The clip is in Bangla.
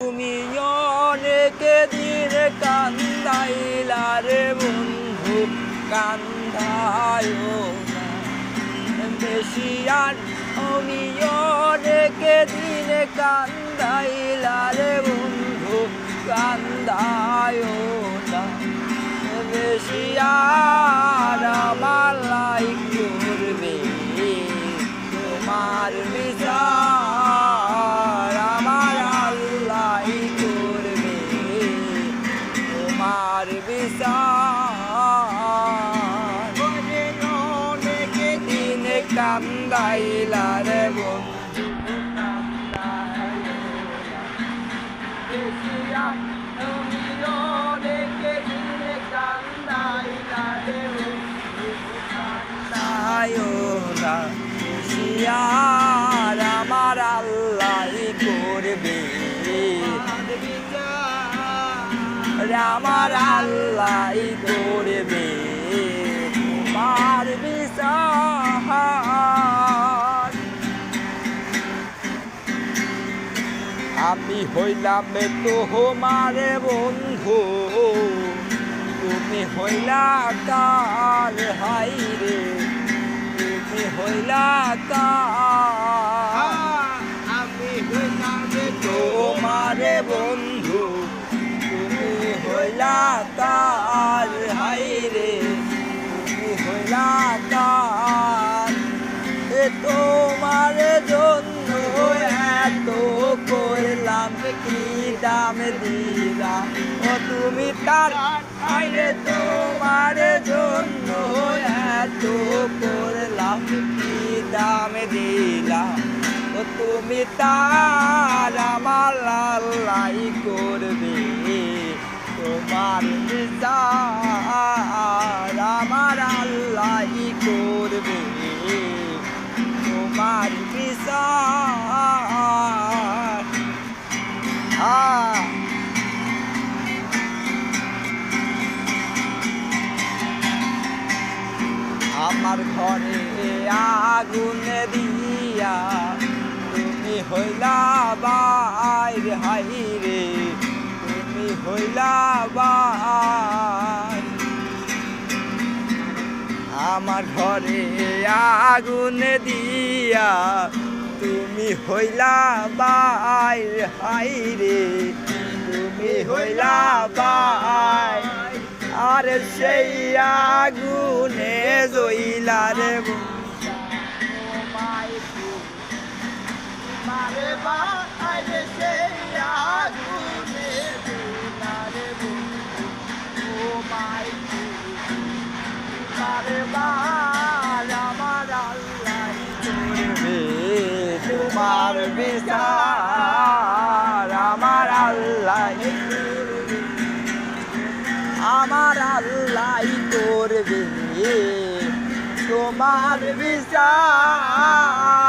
তুমি অনেক দিন কান্দাইলা রে বন্ধু, কান্দায় না বেশি আর। আমি অনেক দিন কান্দাইলা রে বন্ধু, কান্দায় না বেশি আর। আমার লাই করবে তোমার বিচার, আমার আল্লাহ করবে তোমার বিচার। অনেক দিন কান্দাইলা রে বন্ধু, আমার আল্লাহ করবে আমার আল্লাহ করবে তোমার বিচার। আমি হইলাম তোমার বন্ধু, তুমি হইলা কার হাই রে, তুমি হইলা কার। আমি হইলাম তোমার বন্ধু, তুমি হইলা কার হাই রে, তুমি হইলা কার। তোমার জন্য এত করলাম কি দাম দিলাম, ও তুমি তার আইলে তোমার জন্য এত করলাম কি দাম দিলাম, ও তুমি তার আমার আল্লাহ করবে তোমার বিচার, আমার আল্লাহ করবে তোমার বিচার। আমার ঘরে আগুন দিয়া তুমি হইলা বাইর হাই রে, তুমি হইলা বাইর। আমার ঘরে আগুন দিয়া তুমি হইলা বাইর হাই রে, তুমি হইলা বাইর। আর সেই আগুনে জইলা রে তোমার বিচার, আমার আল্লাহ আমার আল্লাহ করবে তোমার বিচার।